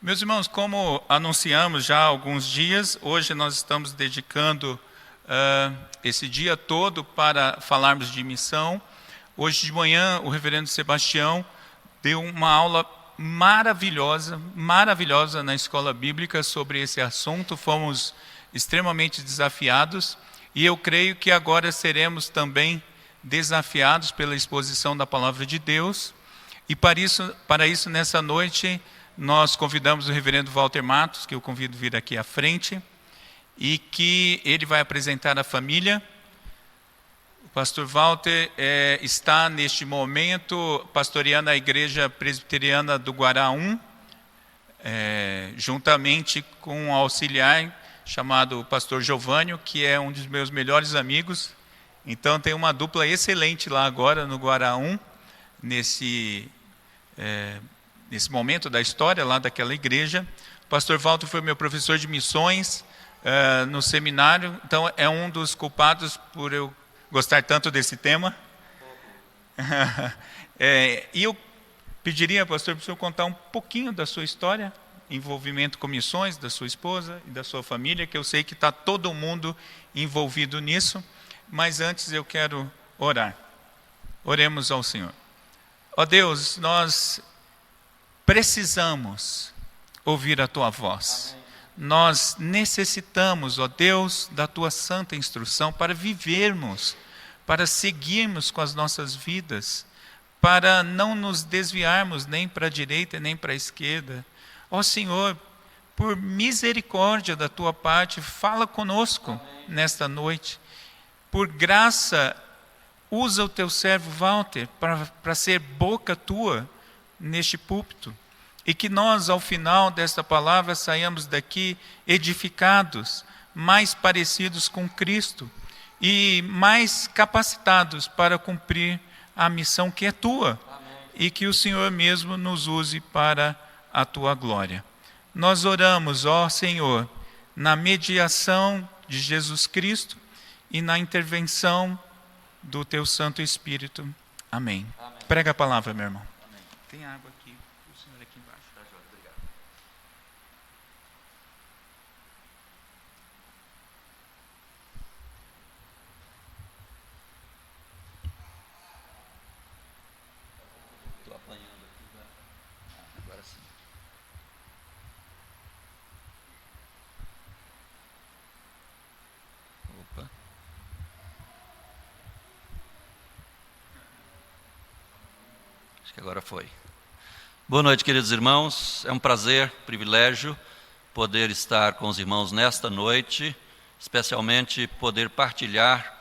Meus irmãos, como anunciamos já há alguns dias, hoje nós estamos dedicando esse dia todo para falarmos de missão. Hoje de manhã, o reverendo Sebastião deu uma aula maravilhosa na escola bíblica sobre esse assunto. Fomos extremamente desafiados e eu creio que agora seremos também desafiados pela exposição da palavra de Deus. E para isso nessa noite, nós convidamos o reverendo Walter Matos, que eu convido a vir aqui à frente, e que ele vai apresentar a família. O pastor Walter está, neste momento, pastoreando a igreja presbiteriana do Guará 1, juntamente com um auxiliar chamado pastor Giovânio, que é um dos meus melhores amigos. Então, tem uma dupla excelente lá agora no Guará 1, nesse momento da história lá daquela igreja. O pastor Walter foi meu professor de missões no seminário, então é um dos culpados por eu gostar tanto desse tema. E eu pediria, pastor, para o senhor contar um pouquinho da sua história, envolvimento com missões, da sua esposa e da sua família, que eu sei que está todo mundo envolvido nisso, mas antes eu quero orar. Oremos ao Senhor. Ó Deus, nós precisamos ouvir a Tua voz. Amém. Nós necessitamos, ó Deus, da Tua santa instrução para vivermos, para seguirmos com as nossas vidas, para não nos desviarmos nem para a direita nem para a esquerda. Ó Senhor, por misericórdia da Tua parte, fala conosco. Amém. Nesta noite. Por graça, usa o Teu servo Walter para ser boca Tua neste púlpito, e que nós, ao final desta palavra, saiamos daqui edificados, mais parecidos com Cristo, e mais capacitados para cumprir a missão que é Tua. Amém. E que o Senhor mesmo nos use para a Tua glória. Nós oramos, ó Senhor, na mediação de Jesus Cristo e na intervenção do Teu Santo Espírito. Amém. Amém. Prega a palavra, meu irmão. Amém. Tem água aqui, o senhor aqui embaixo. Tá, Jorge, obrigado. Estou apanhando aqui. Agora sim. Opa. Acho que agora foi. Boa noite, queridos irmãos. É um prazer, privilégio, poder estar com os irmãos nesta noite, especialmente poder partilhar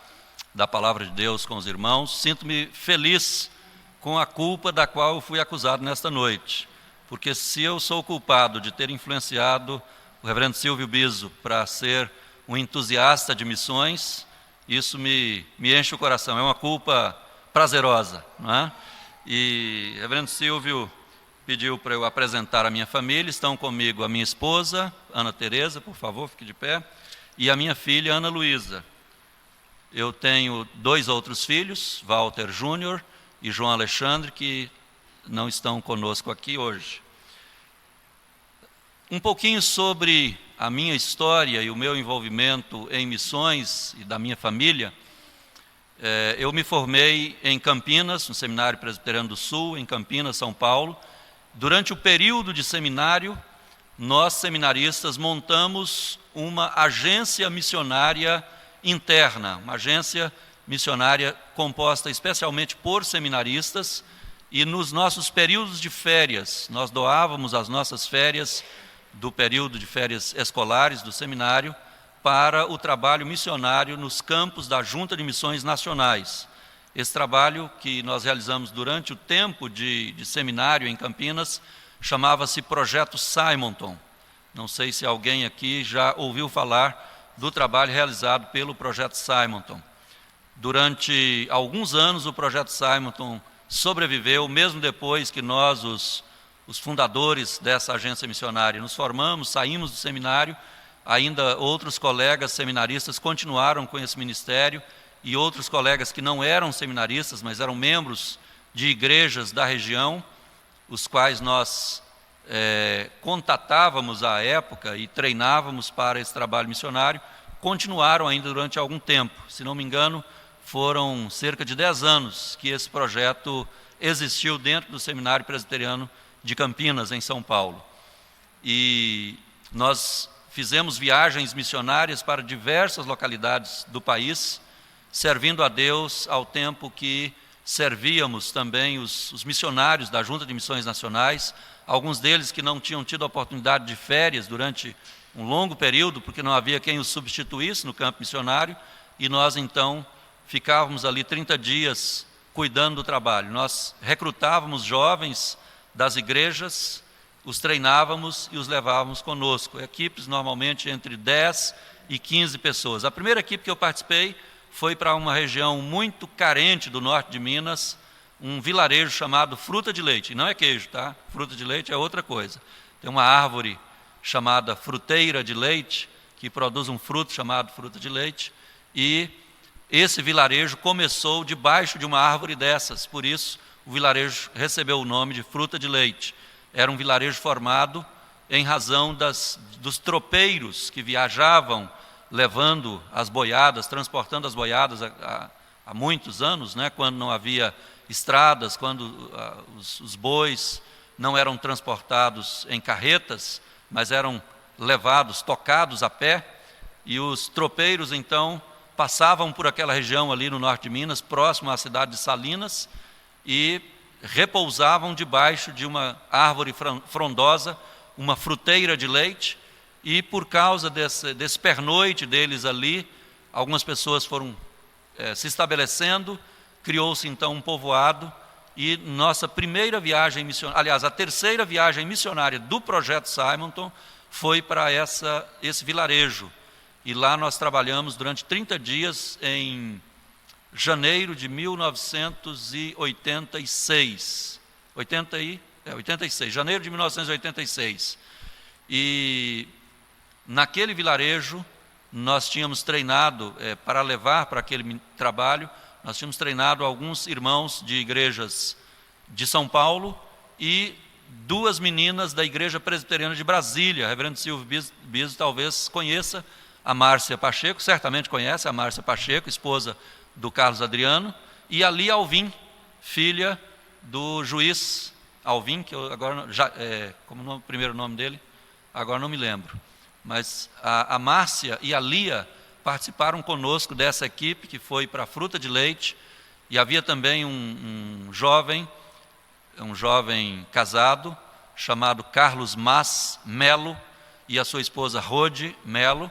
da palavra de Deus com os irmãos. Sinto-me feliz com a culpa da qual eu fui acusado nesta noite, porque se eu sou culpado de ter influenciado o reverendo Silvio Biso para ser um entusiasta de missões, isso me enche o coração. É uma culpa prazerosa, não é? E o reverendo Silvio pediu para eu apresentar a minha família. Estão comigo a minha esposa, Ana Tereza, por favor, fique de pé, e a minha filha, Ana Luísa. Eu tenho 2 outros filhos, Walter Júnior e João Alexandre, que não estão conosco aqui hoje. Um pouquinho sobre a minha história e o meu envolvimento em missões e da minha família. Eu me formei em Campinas, no Seminário Presbiteriano do Sul, em Campinas, São Paulo. Durante o período de seminário, nós, seminaristas, montamos uma agência missionária interna, uma agência missionária composta especialmente por seminaristas, e nos nossos períodos de férias, nós doávamos as nossas férias do período de férias escolares do seminário para o trabalho missionário nos campos da Junta de Missões Nacionais. Esse trabalho que nós realizamos durante o tempo de seminário em Campinas chamava-se Projeto Simonton. Não sei se alguém aqui já ouviu falar do trabalho realizado pelo Projeto Simonton. Durante alguns anos o Projeto Simonton sobreviveu, mesmo depois que nós, os fundadores dessa agência missionária, nos formamos, saímos do seminário. Ainda outros colegas seminaristas continuaram com esse ministério, e outros colegas que não eram seminaristas, mas eram membros de igrejas da região, os quais nós contatávamos à época e treinávamos para esse trabalho missionário, continuaram ainda durante algum tempo. Se não me engano, foram cerca de 10 anos que esse projeto existiu dentro do Seminário Presbiteriano de Campinas, em São Paulo. E nós fizemos viagens missionárias para diversas localidades do país, servindo a Deus ao tempo que servíamos também os missionários da Junta de Missões Nacionais, alguns deles que não tinham tido a oportunidade de férias durante um longo período, porque não havia quem os substituísse no campo missionário, e nós então ficávamos ali 30 dias cuidando do trabalho. Nós recrutávamos jovens das igrejas, os treinávamos e os levávamos conosco. Equipes normalmente entre 10 e 15 pessoas. A primeira equipe que eu participei foi para uma região muito carente do norte de Minas, um vilarejo chamado Fruta de Leite. E não é queijo, tá? Fruta de leite é outra coisa. Tem uma árvore chamada fruteira de leite, que produz um fruto chamado fruta de leite, e esse vilarejo começou debaixo de uma árvore dessas, por isso o vilarejo recebeu o nome de Fruta de Leite. Era um vilarejo formado em razão dos tropeiros que viajavam levando as boiadas, transportando as boiadas há muitos anos, né, quando não havia estradas, quando os bois não eram transportados em carretas, mas eram levados, tocados a pé, e os tropeiros então passavam por aquela região ali no norte de Minas, próximo à cidade de Salinas, e repousavam debaixo de uma árvore frondosa, uma fruteira de leite, e por causa desse pernoite deles ali, algumas pessoas foram se estabelecendo, criou-se então um povoado, e nossa primeira viagem missionária, aliás, a terceira viagem missionária do Projeto Simonton foi para esse vilarejo. E lá nós trabalhamos durante 30 dias em janeiro de 1986. 86, janeiro de 1986. E naquele vilarejo nós tínhamos treinado, para levar para aquele trabalho, nós tínhamos treinado alguns irmãos de igrejas de São Paulo e 2 meninas da Igreja Presbiteriana de Brasília. Reverendo Silvio Biso talvez conheça a Márcia Pacheco, certamente conhece a Márcia Pacheco, esposa do Carlos Adriano, e a Lia Alvim, filha do juiz Alvim, que eu agora, como o primeiro nome dele, agora não me lembro. Mas a Márcia e a Lia participaram conosco dessa equipe que foi para a Fruta de Leite, e havia também um jovem casado, chamado Carlos Mas Melo, e a sua esposa Rode Melo,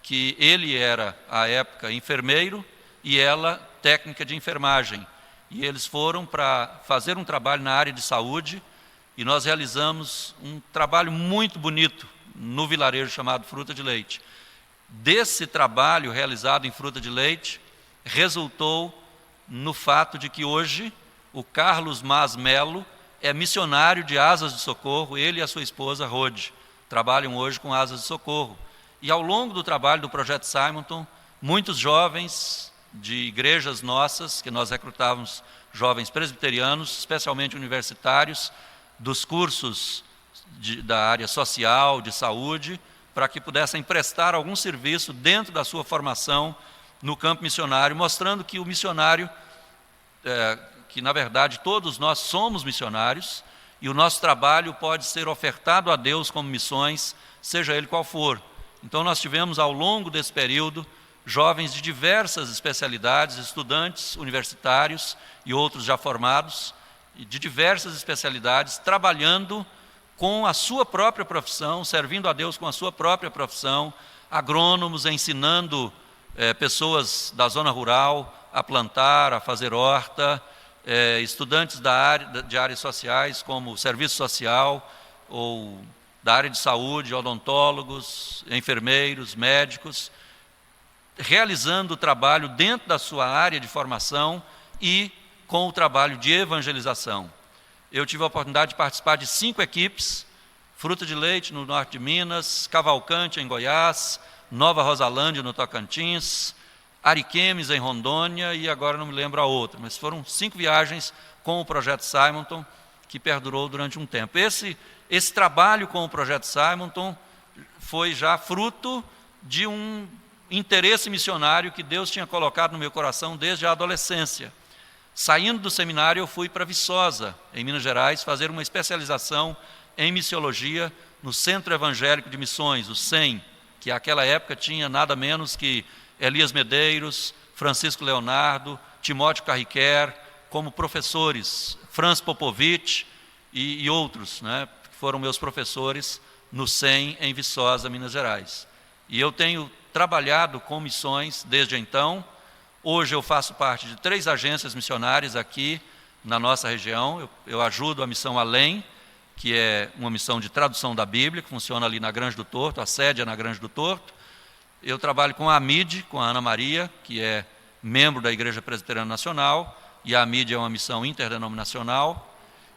que ele era, à época, enfermeiro, e ela, técnica de enfermagem. E eles foram para fazer um trabalho na área de saúde, e nós realizamos um trabalho muito bonito no vilarejo chamado Fruta de Leite. Desse trabalho realizado em Fruta de Leite, resultou no fato de que hoje o Carlos Mas Melo é missionário de Asas de Socorro, ele e a sua esposa Rode trabalham hoje com Asas de Socorro. E ao longo do trabalho do Projeto Simonton, muitos jovens de igrejas nossas, que nós recrutávamos jovens presbiterianos, especialmente universitários, dos cursos da área social, de saúde, para que pudessem prestar algum serviço dentro da sua formação no campo missionário, mostrando que o missionário, que na verdade todos nós somos missionários, e o nosso trabalho pode ser ofertado a Deus como missões, seja ele qual for. Então nós tivemos ao longo desse período jovens de diversas especialidades, estudantes universitários e outros já formados, de diversas especialidades, trabalhando com a sua própria profissão, servindo a Deus com a sua própria profissão, agrônomos ensinando pessoas da zona rural a plantar, a fazer horta, estudantes de áreas sociais como serviço social ou da área de saúde, odontólogos, enfermeiros, médicos, realizando o trabalho dentro da sua área de formação e com o trabalho de evangelização. Eu tive a oportunidade de participar de 5 equipes, Fruta de Leite no norte de Minas, Cavalcante em Goiás, Nova Rosalândia no Tocantins, Ariquemes em Rondônia e agora não me lembro a outra, mas foram 5 viagens com o Projeto Simonton que perdurou durante um tempo. esse trabalho com o Projeto Simonton foi já fruto de um interesse missionário que Deus tinha colocado no meu coração desde a adolescência. Saindo do seminário, eu fui para Viçosa, em Minas Gerais, fazer uma especialização em missiologia no Centro Evangélico de Missões, o CEM, que naquela época tinha nada menos que Elias Medeiros, Francisco Leonardo, Timóteo Carriquer, como professores, Franz Popovich e outros, né, que foram meus professores no CEM, em Viçosa, Minas Gerais. E eu tenho trabalhado com missões desde então. Hoje eu faço parte de 3 agências missionárias aqui na nossa região. Eu ajudo a Missão Além, que é uma missão de tradução da Bíblia, que funciona ali na Grande do Torto, a sede é na Grande do Torto. Eu trabalho com a AMID, com a Ana Maria, que é membro da Igreja Presbiteriana Nacional, e a AMID é uma missão interdenominacional.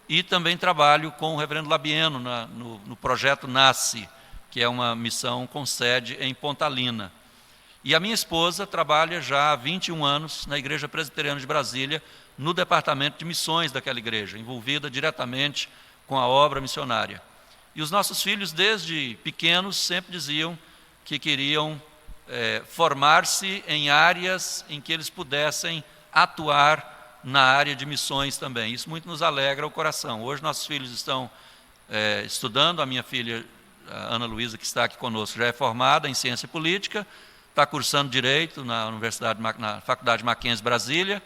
E também trabalho com o reverendo Labieno no projeto Nasce, que é uma missão com sede em Pontalina. E a minha esposa trabalha já há 21 anos na Igreja Presbiteriana de Brasília, no departamento de missões daquela igreja, envolvida diretamente com a obra missionária. E os nossos filhos, desde pequenos, sempre diziam que queriam formar-se em áreas em que eles pudessem atuar na área de missões também. Isso muito nos alegra o coração. Hoje nossos filhos estão estudando, a minha filha, a Ana Luísa, que está aqui conosco, já é formada em Ciência Política, está cursando Direito na Faculdade Mackenzie Brasília.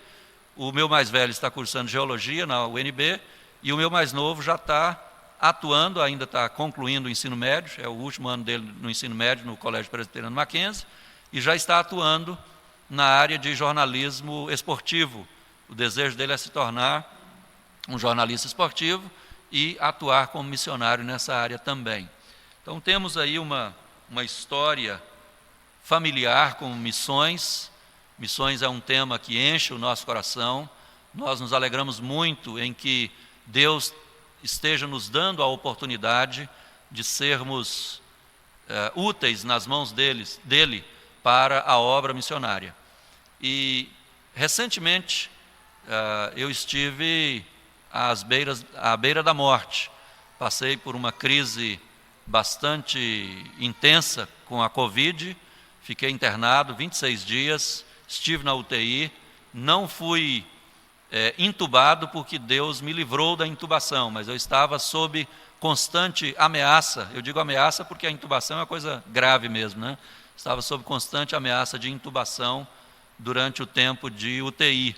O meu mais velho está cursando Geologia na UNB, e o meu mais novo já está atuando, ainda está concluindo o ensino médio, é o último ano dele no ensino médio no Colégio Presbiteriano Mackenzie, e já está atuando na área de jornalismo esportivo. O desejo dele é se tornar um jornalista esportivo e atuar como missionário nessa área também. Então temos aí uma história familiar com missões. Missões é um tema que enche o nosso coração. Nós nos alegramos muito em que Deus esteja nos dando a oportunidade de sermos úteis nas mãos dele para a obra missionária. E recentemente eu estive à beira da morte. Passei por uma crise bastante intensa com a Covid, fiquei internado 26 dias, estive na UTI, não fui intubado porque Deus me livrou da intubação, mas eu estava sob constante ameaça. Eu digo ameaça porque a intubação é uma coisa grave mesmo, né? Estava sob constante ameaça de intubação durante o tempo de UTI.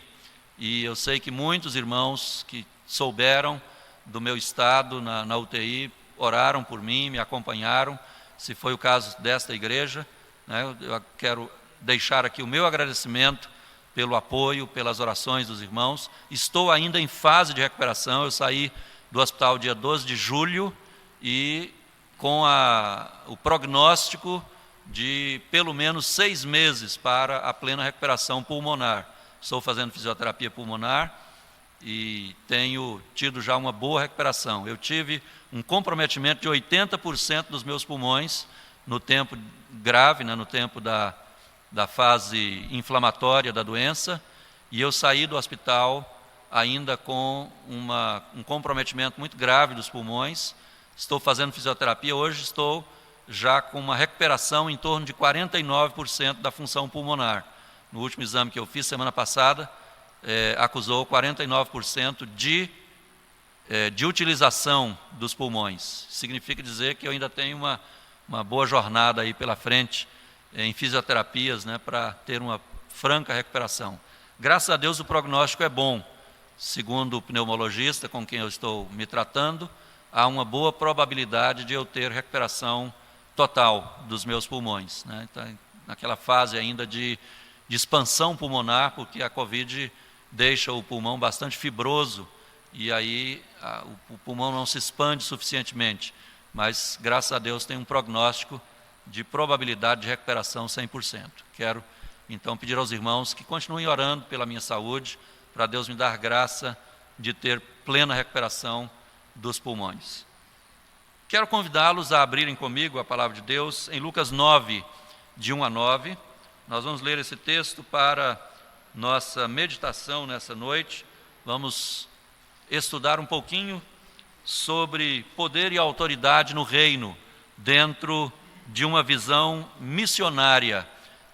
E eu sei que muitos irmãos que souberam do meu estado na UTI oraram por mim, me acompanharam. Se foi o caso desta igreja, né, eu quero deixar aqui o meu agradecimento pelo apoio, pelas orações dos irmãos. Estou ainda em fase de recuperação. Eu saí do hospital dia 12 de julho e com o prognóstico de pelo menos 6 meses para a plena recuperação pulmonar. Estou fazendo fisioterapia pulmonar e tenho tido já uma boa recuperação. Eu tive um comprometimento de 80% dos meus pulmões no tempo grave, né, no tempo da fase inflamatória da doença, e eu saí do hospital ainda com um comprometimento muito grave dos pulmões. Estou fazendo fisioterapia, hoje estou já com uma recuperação em torno de 49% da função pulmonar. No último exame que eu fiz semana passada, acusou 49% de utilização dos pulmões. Significa dizer que eu ainda tenho uma boa jornada aí pela frente em fisioterapias, né, para ter uma franca recuperação. Graças a Deus o prognóstico é bom. Segundo o pneumologista com quem eu estou me tratando, há uma boa probabilidade de eu ter recuperação total dos meus pulmões, né? Então, naquela fase ainda de expansão pulmonar, porque a Covid deixa o pulmão bastante fibroso e aí o pulmão não se expande suficientemente. Mas, graças a Deus, tem um prognóstico de probabilidade de recuperação 100%. Quero, então, pedir aos irmãos que continuem orando pela minha saúde, para Deus me dar graça de ter plena recuperação dos pulmões. Quero convidá-los a abrirem comigo a palavra de Deus em Lucas 9, de 1 a 9. Nós vamos ler esse texto para nossa meditação nessa noite. Vamos estudar um pouquinho sobre poder e autoridade no reino, dentro de uma visão missionária,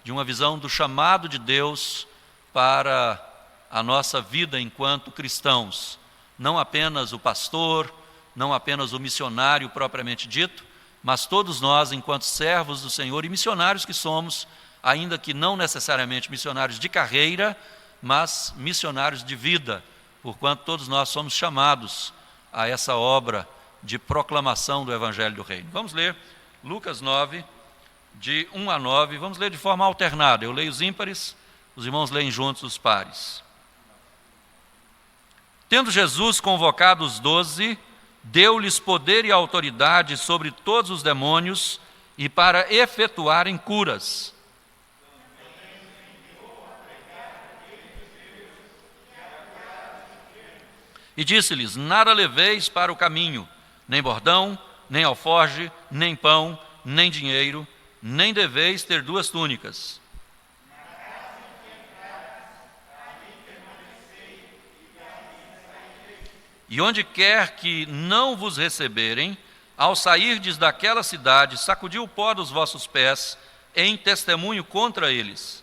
de uma visão do chamado de Deus para a nossa vida enquanto cristãos. Não apenas o pastor, não apenas o missionário propriamente dito, mas todos nós, enquanto servos do Senhor e missionários que somos, ainda que não necessariamente missionários de carreira, mas missionários de vida, porquanto todos nós somos chamados a essa obra de proclamação do Evangelho do Reino. Vamos ler Lucas 9, de 1 a 9, vamos ler de forma alternada. Eu leio os ímpares, os irmãos leem juntos os pares. Tendo Jesus convocado os 12, deu-lhes poder e autoridade sobre todos os demônios e para efetuarem curas. E disse-lhes: nada leveis para o caminho, nem bordão, nem alforge, nem pão, nem dinheiro, nem deveis ter 2 túnicas. E onde quer que não vos receberem, ao sairdes daquela cidade, sacudi o pó dos vossos pés, em testemunho contra eles.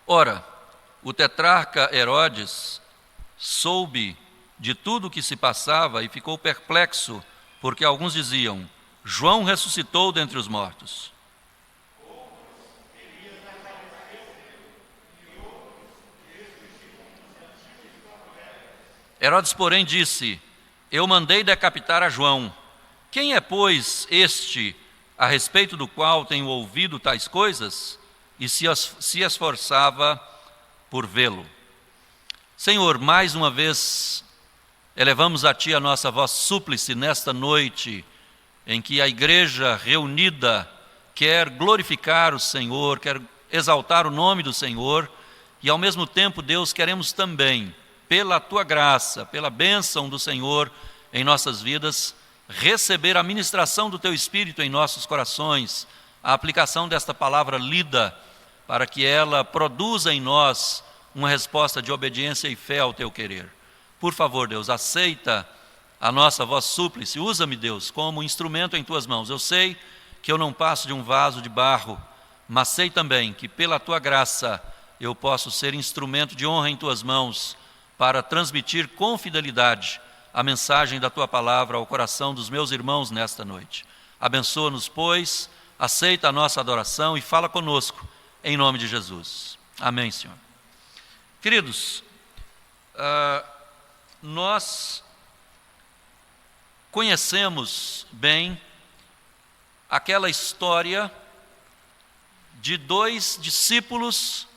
Ora, o tetrarca Herodes soube de tudo o que se passava e ficou perplexo, porque alguns diziam: João ressuscitou dentre os mortos. Herodes, porém, disse: eu mandei decapitar a João. Quem é, pois, este a respeito do qual tenho ouvido tais coisas? E se esforçava por vê-lo. Senhor, mais uma vez elevamos a Ti a nossa voz súplice nesta noite, em que a igreja reunida quer glorificar o Senhor, quer exaltar o nome do Senhor, e ao mesmo tempo, Deus, queremos também, pela Tua graça, pela bênção do Senhor em nossas vidas, receber a ministração do Teu Espírito em nossos corações, a aplicação desta palavra lida, para que ela produza em nós uma resposta de obediência e fé ao Teu querer. Por favor, Deus, aceita a nossa voz súplice, usa-me, Deus, como instrumento em Tuas mãos. Eu sei que eu não passo de um vaso de barro, mas sei também que pela Tua graça eu posso ser instrumento de honra em Tuas mãos para transmitir com fidelidade a mensagem da Tua palavra ao coração dos meus irmãos nesta noite. Abençoa-nos, pois, aceita a nossa adoração e fala conosco, em nome de Jesus. Amém, Senhor. Queridos, nós conhecemos bem aquela história de 2 discípulos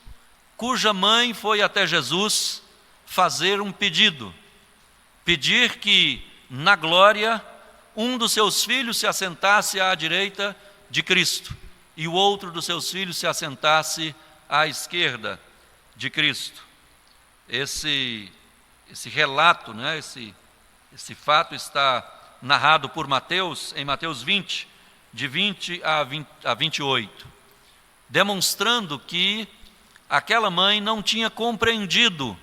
cuja mãe foi até Jesus fazer um pedido. Pedir que, na glória, um dos seus filhos se assentasse à direita de Cristo e o outro dos seus filhos se assentasse à esquerda de Cristo. Esse relato, né, esse fato está narrado por Mateus, em Mateus 20, de 20 a 28, demonstrando que aquela mãe não tinha compreendido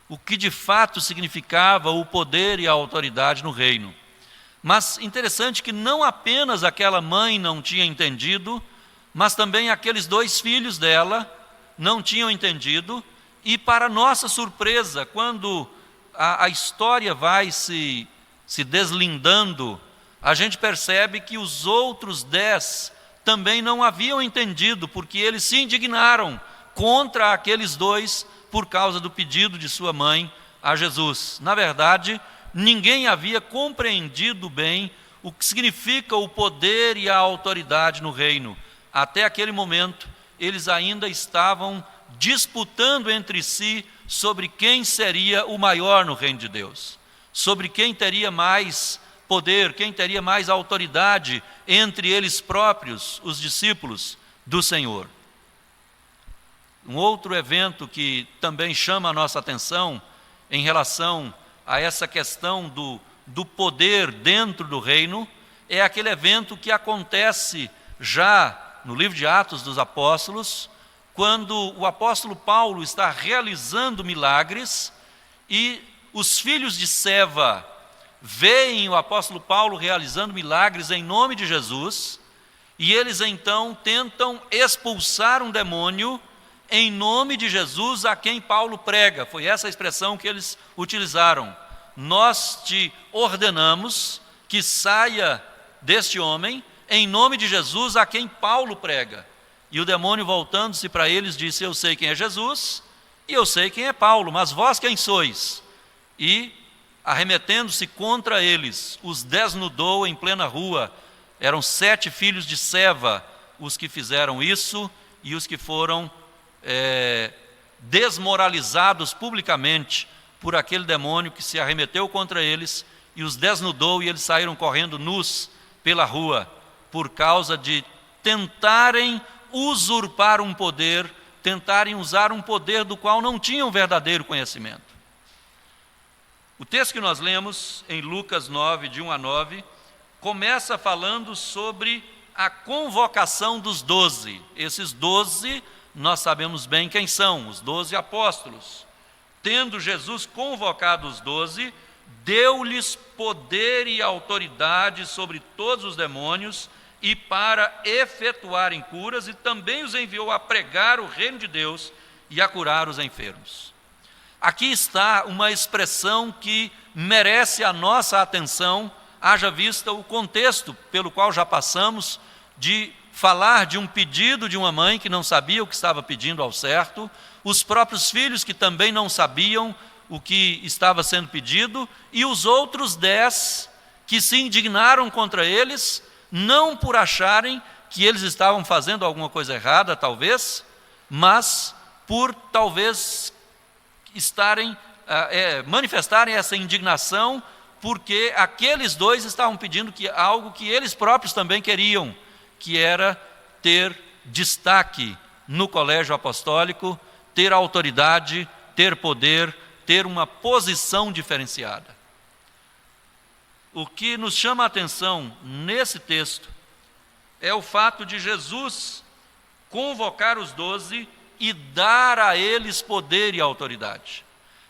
o que de fato significava o poder e a autoridade no reino. Mas interessante que não apenas aquela mãe não tinha entendido, mas também aqueles 2 filhos dela não tinham entendido, e para nossa surpresa, quando a história vai se deslindando, a gente percebe que os outros 10 também não haviam entendido, porque eles se indignaram contra aqueles 2 por causa do pedido de sua mãe a Jesus. Na verdade, ninguém havia compreendido bem o que significa o poder e a autoridade no reino. Até aquele momento, eles ainda estavam disputando entre si sobre quem seria o maior no reino de Deus, sobre quem teria mais poder, quem teria mais autoridade entre eles próprios, os discípulos do Senhor. Um outro evento que também chama a nossa atenção em relação a essa questão do poder dentro do reino é aquele evento que acontece já no livro de Atos dos Apóstolos, quando o apóstolo Paulo está realizando milagres e os filhos de Seva veem o apóstolo Paulo realizando milagres em nome de Jesus, e eles então tentam expulsar um demônio em nome de Jesus a quem Paulo prega. Foi essa a expressão que eles utilizaram. Nós te ordenamos que saia deste homem em nome de Jesus a quem Paulo prega. E o demônio, voltando-se para eles, disse: eu sei quem é Jesus e eu sei quem é Paulo, mas vós quem sois? E, arremetendo-se contra eles, os desnudou em plena rua. Eram 7 filhos de Seva os que fizeram isso e os que foram desmoralizados publicamente por aquele demônio que se arremeteu contra eles e os desnudou, e eles saíram correndo nus pela rua por causa de tentarem usurpar um poder, tentarem usar um poder do qual não tinham verdadeiro conhecimento. O texto que nós lemos em Lucas 9, de 1 a 9, começa falando sobre a convocação dos 12. Esses 12, nós sabemos bem quem são, os 12 apóstolos. Tendo Jesus convocado os 12, deu-lhes poder e autoridade sobre todos os demônios e para efetuarem curas, e também os enviou a pregar o reino de Deus e a curar os enfermos. Aqui está uma expressão que merece a nossa atenção, haja vista o contexto pelo qual já passamos, de falar de um pedido de uma mãe que não sabia o que estava pedindo ao certo, os próprios filhos que também não sabiam o que estava sendo pedido, e os outros 10 que se indignaram contra eles, não por acharem que eles estavam fazendo alguma coisa errada, talvez, mas por talvez manifestarem essa indignação, porque aqueles 2 estavam pedindo algo que eles próprios também queriam, que era ter destaque no colégio apostólico, ter autoridade, ter poder, ter uma posição diferenciada. O que nos chama a atenção nesse texto é o fato de Jesus convocar os 12 e dar a eles poder e autoridade.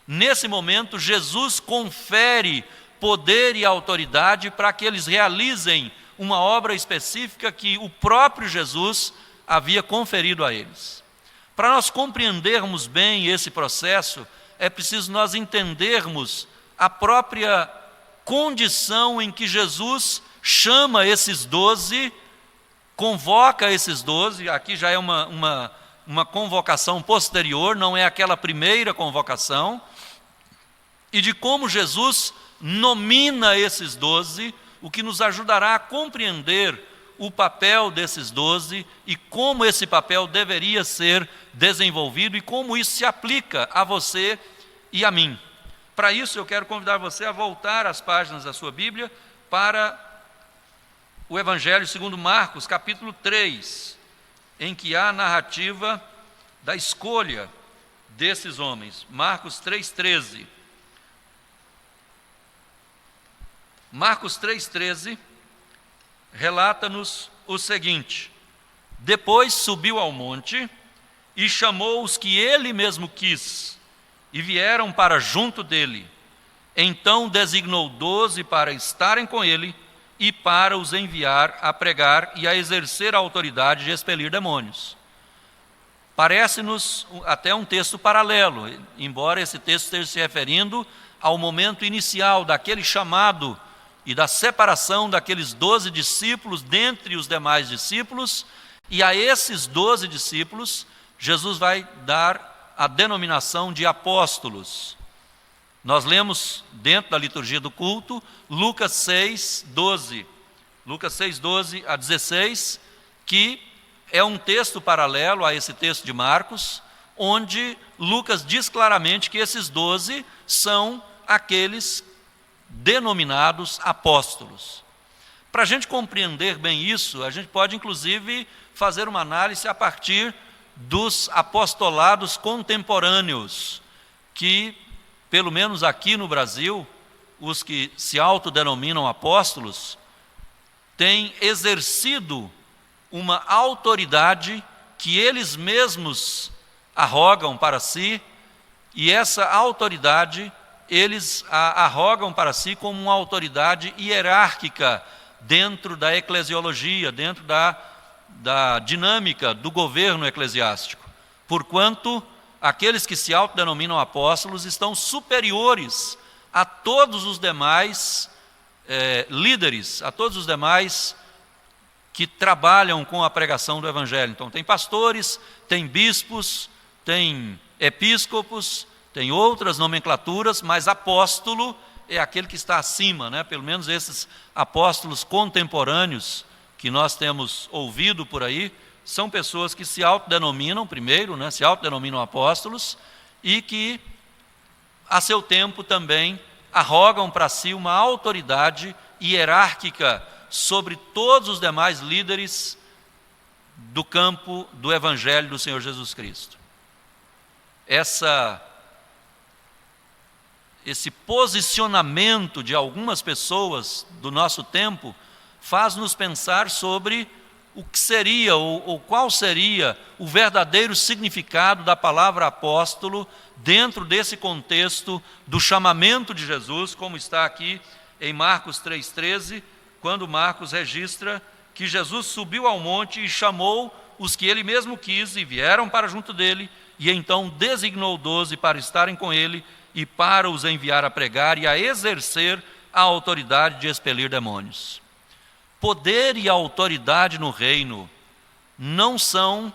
Nesse momento, Jesus confere poder e autoridade para que eles realizem uma obra específica que o próprio Jesus havia conferido a eles. Para nós compreendermos bem esse processo, é preciso nós entendermos a própria condição em que Jesus chama esses 12, convoca esses 12, aqui já é uma convocação posterior, não é aquela primeira convocação, e de como Jesus nomina esses 12, o que nos ajudará a compreender o papel desses 12 e como esse papel deveria ser desenvolvido e como isso se aplica a você e a mim. Para isso, eu quero convidar você a voltar às páginas da sua Bíblia para o Evangelho segundo Marcos, capítulo 3, em que há a narrativa da escolha desses homens. Marcos 3,13. Marcos 3,13 relata-nos o seguinte: depois subiu ao monte e chamou os que ele mesmo quis, e vieram para junto dele. Então designou 12 para estarem com ele e para os enviar a pregar e a exercer a autoridade de expelir demônios. Parece-nos até um texto paralelo, embora esse texto esteja se referindo ao momento inicial daquele chamado e da separação daqueles 12 discípulos dentre os demais discípulos, e a esses 12 discípulos Jesus vai dar a denominação de apóstolos. Nós lemos dentro da liturgia do culto Lucas 6:12 a 16, que é um texto paralelo a esse texto de Marcos, onde Lucas diz claramente que esses 12 são aqueles denominados apóstolos. Para a gente compreender bem isso, a gente pode inclusive fazer uma análise a partir dos apostolados contemporâneos, que, pelo menos aqui no Brasil, os que se autodenominam apóstolos, têm exercido uma autoridade que eles mesmos arrogam para si, e essa autoridade eles a arrogam para si como uma autoridade hierárquica dentro da eclesiologia, dentro da dinâmica do governo eclesiástico, porquanto aqueles que se autodenominam apóstolos estão superiores a todos os demais líderes, a todos os demais que trabalham com a pregação do Evangelho. Então tem pastores, tem bispos, tem episcopos, tem outras nomenclaturas, mas apóstolo é aquele que está acima, né? Pelo menos esses apóstolos contemporâneos que nós temos ouvido por aí, são pessoas que se autodenominam, primeiro, né? Se autodenominam apóstolos, e que a seu tempo também arrogam para si uma autoridade hierárquica sobre todos os demais líderes do campo do Evangelho do Senhor Jesus Cristo. Esse posicionamento de algumas pessoas do nosso tempo faz-nos pensar sobre o que seria ou qual seria o verdadeiro significado da palavra apóstolo dentro desse contexto do chamamento de Jesus, como está aqui em Marcos 3,13, quando Marcos registra que Jesus subiu ao monte e chamou os que ele mesmo quis e vieram para junto dele, e então designou 12 para estarem com ele e para os enviar a pregar e a exercer a autoridade de expelir demônios. Poder e autoridade no reino não são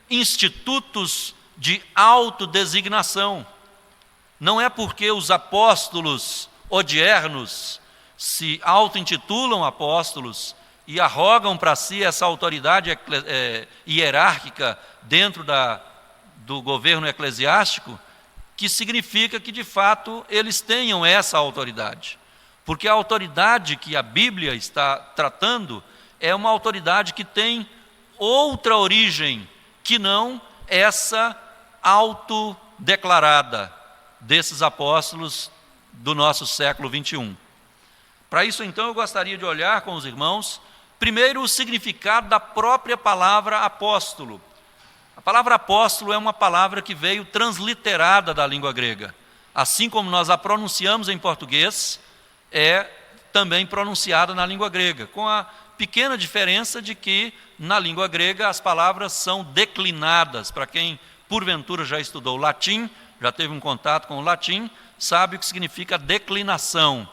institutos de autodesignação. Não é porque os apóstolos odiernos se auto-intitulam apóstolos e arrogam para si essa autoridade hierárquica dentro do governo eclesiástico, que significa que de fato eles tenham essa autoridade. Porque a autoridade que a Bíblia está tratando é uma autoridade que tem outra origem que não essa autodeclarada desses apóstolos do nosso século 21. Para isso, então, eu gostaria de olhar com os irmãos, primeiro, o significado da própria palavra apóstolo. A palavra apóstolo é uma palavra que veio transliterada da língua grega. Assim como nós a pronunciamos em português, é também pronunciada na língua grega, com a pequena diferença de que na língua grega as palavras são declinadas. Para quem porventura já estudou latim, já teve um contato com o latim, sabe o que significa declinação,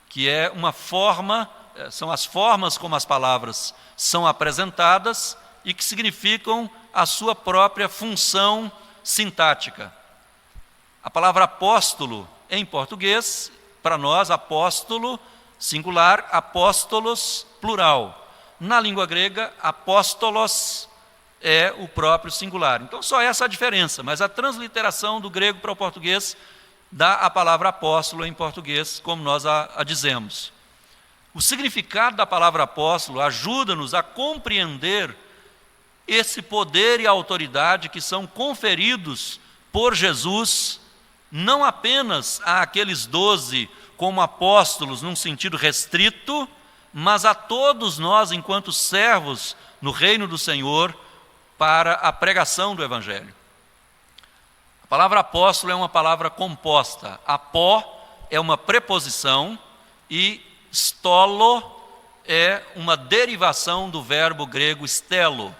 que é uma forma, são as formas como as palavras são apresentadas e que significam a sua própria função sintática. A palavra apóstolo em português, para nós, apóstolo, singular, apóstolos, plural. Na língua grega, apóstolos é o próprio singular. Então, só essa a diferença, mas a transliteração do grego para o português dá a palavra apóstolo em português, como nós a dizemos. O significado da palavra apóstolo ajuda-nos a compreender esse poder e autoridade que são conferidos por Jesus, não apenas àqueles 12 como apóstolos num sentido restrito, mas a todos nós enquanto servos no reino do Senhor para a pregação do Evangelho. A palavra apóstolo é uma palavra composta. Apó é uma preposição e stolo é uma derivação do verbo grego stelo.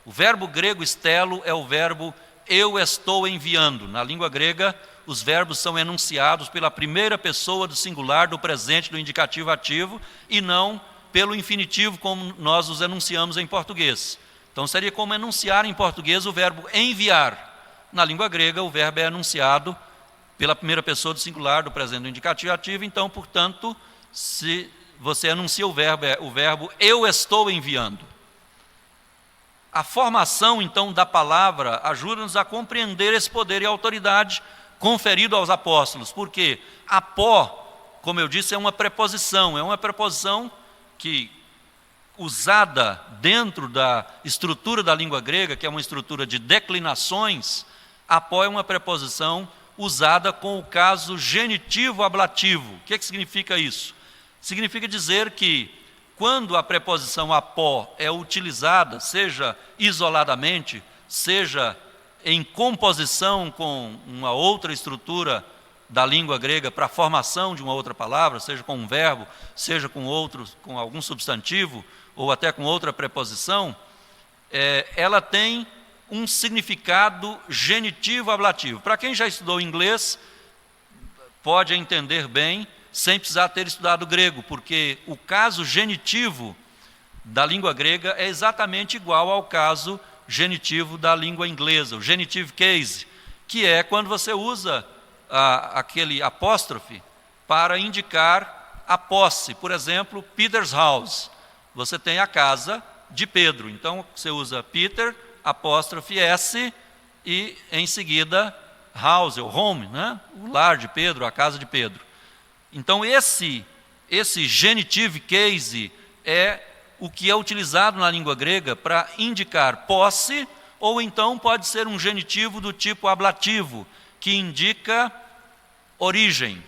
O verbo grego stelo é o verbo eu estou enviando. Na língua grega, os verbos são enunciados pela primeira pessoa do singular, do presente, do indicativo ativo, e não pelo infinitivo, como nós os enunciamos em português. Então, seria como enunciar em português o verbo enviar. Na língua grega, o verbo é enunciado pela primeira pessoa do singular, do presente, do indicativo ativo. Então, portanto, se você enuncia o verbo eu estou enviando. A formação, então, da palavra ajuda-nos a compreender esse poder e autoridade conferido aos apóstolos, porque apó, como eu disse, é uma preposição que, usada dentro da estrutura da língua grega, que é uma estrutura de declinações, apó é uma preposição usada com o caso genitivo ablativo. O que significa isso? Significa dizer que quando a preposição apó é utilizada, seja isoladamente, seja em composição com uma outra estrutura da língua grega para a formação de uma outra palavra, seja com um verbo, seja com algum substantivo, ou até com outra preposição, ela tem um significado genitivo ablativo. Para quem já estudou inglês, pode entender bem, sem precisar ter estudado grego, porque o caso genitivo da língua grega é exatamente igual ao caso genitivo da língua inglesa, o genitive case, que é quando você usa aquele apóstrofe para indicar a posse. Por exemplo, Peter's house. Você tem a casa de Pedro. Então, você usa Peter, apóstrofe S, e em seguida house, ou home, né? O lar de Pedro, a casa de Pedro. Então, esse genitive case é o que é utilizado na língua grega para indicar posse, ou então pode ser um genitivo do tipo ablativo, que indica origem,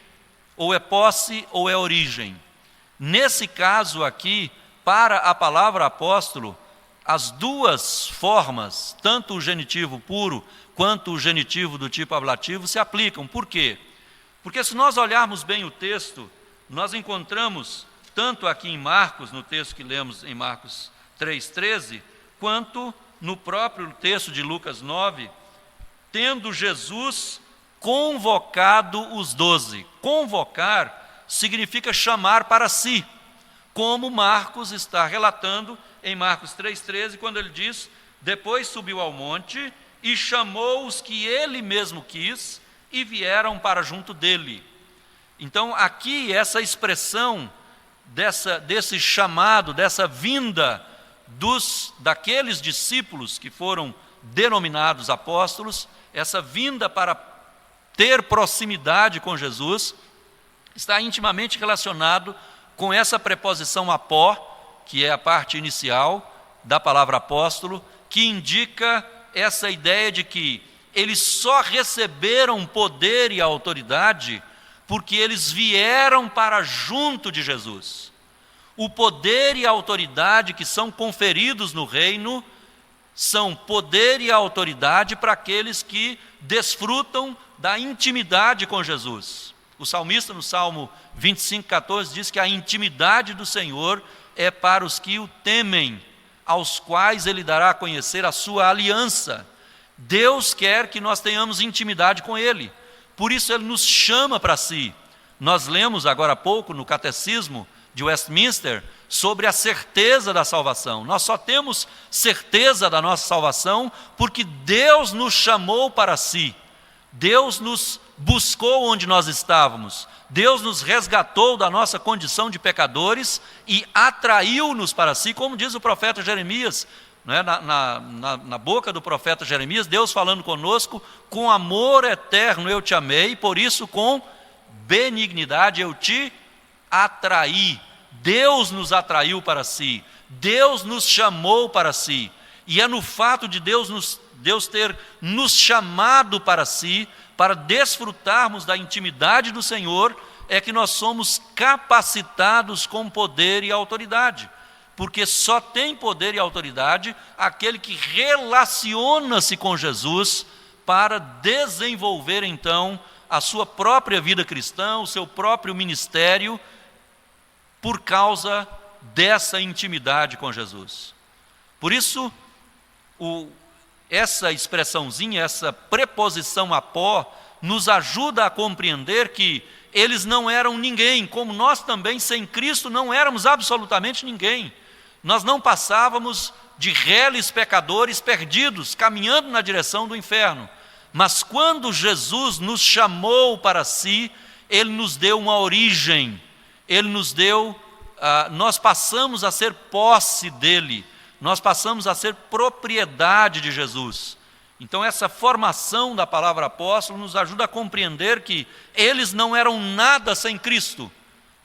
ou é posse ou é origem. Nesse caso aqui, para a palavra apóstolo, as duas formas, tanto o genitivo puro quanto o genitivo do tipo ablativo, se aplicam. Por quê? Porque se nós olharmos bem o texto, nós encontramos, tanto aqui em Marcos, no texto que lemos em Marcos 3,13, quanto no próprio texto de Lucas 9, tendo Jesus convocado os 12. Convocar significa chamar para si, como Marcos está relatando em Marcos 3,13, quando ele diz: depois subiu ao monte e chamou os que ele mesmo quis e vieram para junto dele. Então aqui essa expressão desse chamado, dessa vinda daqueles discípulos que foram denominados apóstolos, essa vinda para ter proximidade com Jesus, está intimamente relacionado com essa preposição apó, que é a parte inicial da palavra apóstolo, que indica essa ideia de que eles só receberam poder e autoridade porque eles vieram para junto de Jesus. O poder e a autoridade que são conferidos no reino são poder e autoridade para aqueles que desfrutam da intimidade com Jesus. O salmista, no Salmo 25,14, diz que a intimidade do Senhor é para os que o temem, aos quais ele dará a conhecer a sua aliança. Deus quer que nós tenhamos intimidade com Ele, por isso Ele nos chama para si. Nós lemos agora há pouco no Catecismo de Westminster sobre a certeza da salvação. Nós só temos certeza da nossa salvação porque Deus nos chamou para si. Deus nos buscou onde nós estávamos. Deus nos resgatou da nossa condição de pecadores e atraiu-nos para si, como diz o profeta Jeremias, né? Na boca do profeta Jeremias, Deus falando conosco: com amor eterno eu te amei, por isso com benignidade eu te atraí. Deus nos atraiu para si, Deus nos chamou para si, e é no fato de Deus ter nos chamado para si, para desfrutarmos da intimidade do Senhor, é que nós somos capacitados com poder e autoridade, porque só tem poder e autoridade aquele que relaciona-se com Jesus para desenvolver então a sua própria vida cristã, o seu próprio ministério, por causa dessa intimidade com Jesus. Por isso, essa expressãozinha, essa preposição apó, nos ajuda a compreender que eles não eram ninguém, como nós também, sem Cristo, não éramos absolutamente ninguém. Nós não passávamos de reles pecadores perdidos, caminhando na direção do inferno. Mas quando Jesus nos chamou para si, Ele nos deu uma origem, Ele nos deu, nós passamos a ser posse dEle, nós passamos a ser propriedade de Jesus. Então essa formação da palavra apóstolo nos ajuda a compreender que eles não eram nada sem Cristo,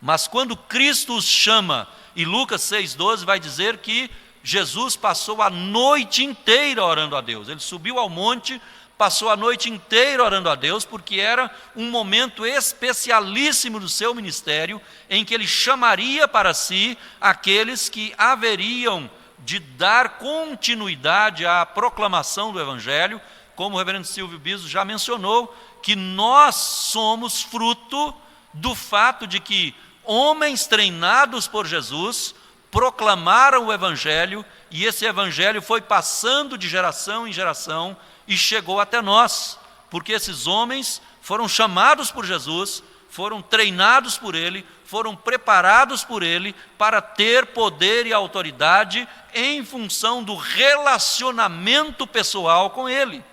mas quando Cristo os chama, e Lucas 6,12 vai dizer que Jesus passou a noite inteira orando a Deus. Ele subiu ao monte, passou a noite inteira orando a Deus, porque era um momento especialíssimo do seu ministério, em que ele chamaria para si aqueles que haveriam de dar continuidade à proclamação do Evangelho, como o reverendo Silvio Biso já mencionou, que nós somos fruto do fato de que homens treinados por Jesus proclamaram o Evangelho, e esse Evangelho foi passando de geração em geração e chegou até nós, porque esses homens foram chamados por Jesus, foram treinados por Ele, foram preparados por Ele para ter poder e autoridade em função do relacionamento pessoal com Ele.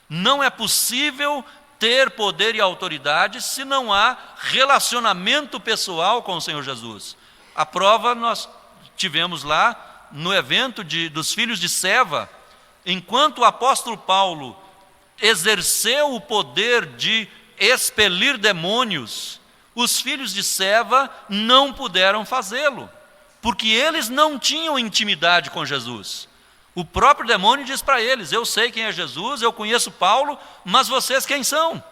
Não é possível ter poder e autoridade se não há relacionamento pessoal com o Senhor Jesus. A prova nós tivemos lá no evento dos filhos de Seva. Enquanto o apóstolo Paulo exerceu o poder de expelir demônios, os filhos de Seva não puderam fazê-lo, porque eles não tinham intimidade com Jesus. O próprio demônio diz para eles: eu sei quem é Jesus, eu conheço Paulo, mas vocês quem são?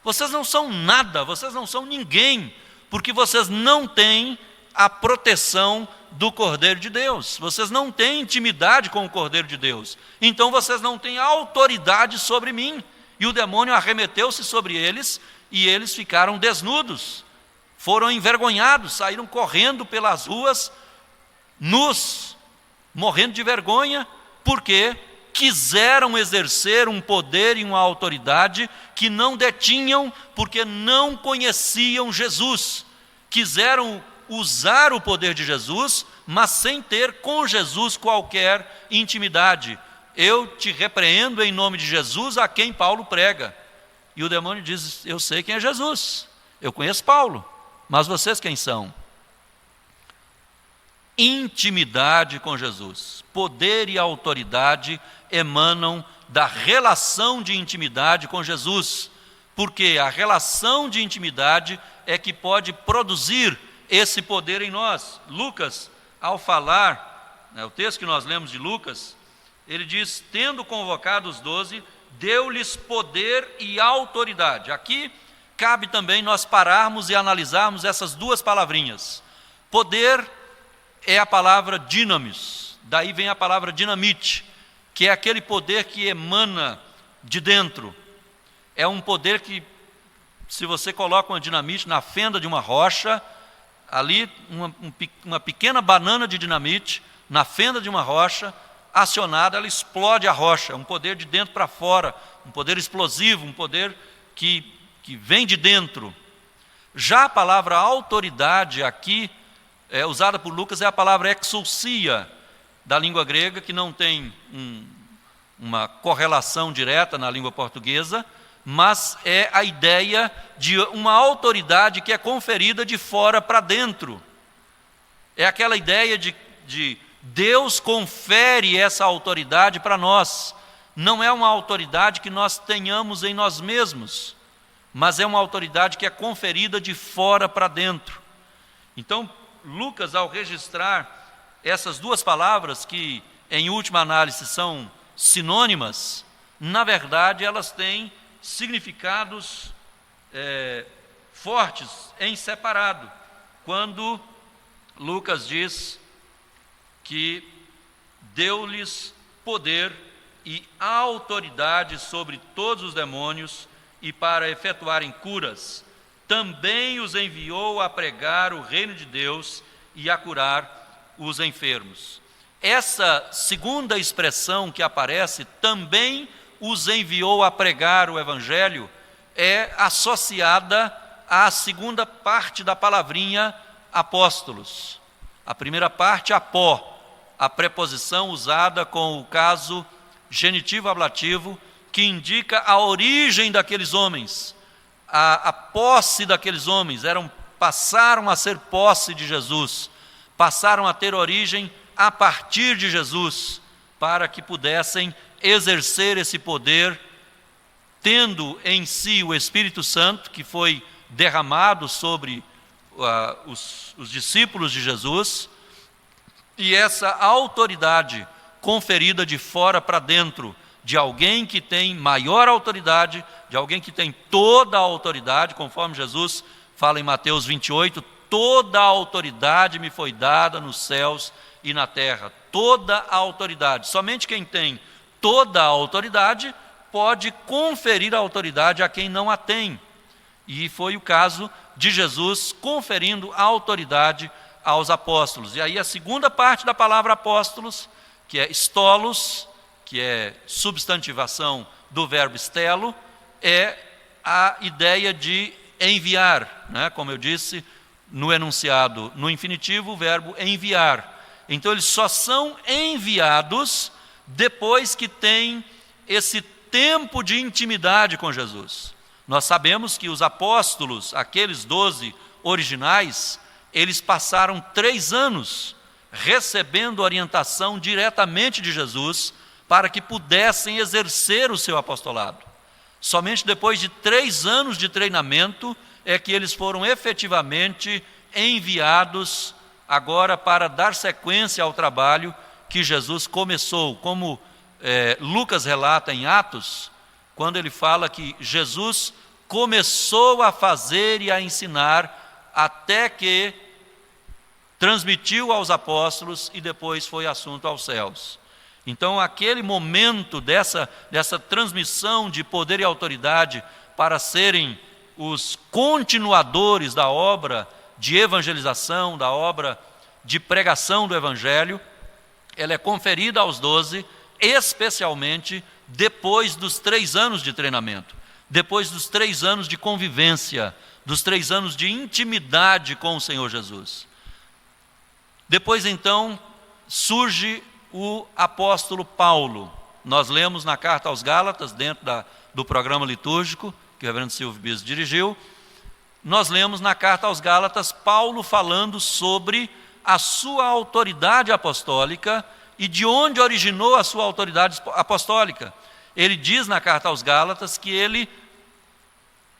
Vocês não são nada, vocês não são ninguém, porque vocês não têm a proteção do Cordeiro de Deus, vocês não têm intimidade com o Cordeiro de Deus, então vocês não têm autoridade sobre mim. E o demônio arremeteu-se sobre eles, e eles ficaram desnudos, foram envergonhados, saíram correndo pelas ruas, nus, morrendo de vergonha, porque quiseram exercer um poder e uma autoridade que não detinham, porque não conheciam Jesus. Quiseram usar o poder de Jesus, mas sem ter com Jesus qualquer intimidade. Eu te repreendo em nome de Jesus, a quem Paulo prega. E o demônio diz: eu sei quem é Jesus, eu conheço Paulo, mas vocês quem são? Intimidade com Jesus, poder e autoridade emanam da relação de intimidade com Jesus, porque a relação de intimidade é que pode produzir esse poder em nós. Lucas, ao falar, o texto que nós lemos de Lucas, ele diz: tendo convocado os 12, deu-lhes poder e autoridade. Aqui cabe também nós pararmos e analisarmos essas duas palavrinhas. Poder é a palavra dinamis, daí vem a palavra dinamite, que é aquele poder que emana de dentro. É um poder que, se você coloca uma dinamite na fenda de uma rocha, ali uma pequena banana de dinamite na fenda de uma rocha, acionada, ela explode a rocha. É um poder de dentro para fora, um poder explosivo, um poder que vem de dentro. Já a palavra autoridade aqui, usada por Lucas, é a palavra exousia, da língua grega, que não tem uma correlação direta na língua portuguesa, mas é a ideia de uma autoridade que é conferida de fora para dentro. É aquela ideia de Deus confere essa autoridade para nós. Não é uma autoridade que nós tenhamos em nós mesmos, mas é uma autoridade que é conferida de fora para dentro. Então, Lucas, ao registrar essas duas palavras, que em última análise são sinônimas, na verdade elas têm significados fortes em separado. Quando Lucas diz que deu-lhes poder e autoridade sobre todos os demônios e para efetuarem curas, também os enviou a pregar o reino de Deus e a curar os enfermos. Essa segunda expressão que aparece, também os enviou a pregar o Evangelho, é associada à segunda parte da palavrinha apóstolos. A primeira parte, apó, a preposição usada com o caso genitivo ablativo, que indica a origem daqueles homens, a posse daqueles homens. Passaram a ser posse de Jesus, passaram a ter origem a partir de Jesus, para que pudessem exercer esse poder, tendo em si o Espírito Santo, que foi derramado sobre os discípulos de Jesus, E essa autoridade conferida de fora para dentro, de alguém que tem maior autoridade, de alguém que tem toda a autoridade, conforme Jesus fala em Mateus 28, toda a autoridade me foi dada nos céus e na terra, toda a autoridade. Somente quem tem toda a autoridade pode conferir a autoridade a quem não a tem. E foi o caso de Jesus conferindo a autoridade aos apóstolos. E aí a segunda parte da palavra apóstolos, que é stolos, que é substantivação do verbo stelo, é a ideia de enviar, né? Como eu disse, no enunciado, no infinitivo, o verbo enviar. Então eles só são enviados depois que tem esse tempo de intimidade com Jesus. Nós sabemos que os apóstolos, aqueles 12 originais, eles passaram 3 anos recebendo orientação diretamente de Jesus para que pudessem exercer o seu apostolado. Somente depois de 3 anos de treinamento é que eles foram efetivamente enviados agora para dar sequência ao trabalho que Jesus começou, como Lucas relata em Atos, quando ele fala que Jesus começou a fazer e a ensinar até que transmitiu aos apóstolos e depois foi assunto aos céus. Então, aquele momento dessa transmissão de poder e autoridade para serem os continuadores da obra de evangelização, da obra de pregação do Evangelho, ela é conferida aos 12, especialmente depois dos 3 anos de treinamento, depois dos 3 anos de convivência, dos 3 anos de intimidade com o Senhor Jesus. Depois, então, surge o apóstolo Paulo. Nós lemos na carta aos Gálatas, dentro do programa litúrgico, que o reverendo Silvio Bispo dirigiu, nós lemos na carta aos Gálatas Paulo falando sobre a sua autoridade apostólica e de onde originou a sua autoridade apostólica. Ele diz na carta aos Gálatas que ele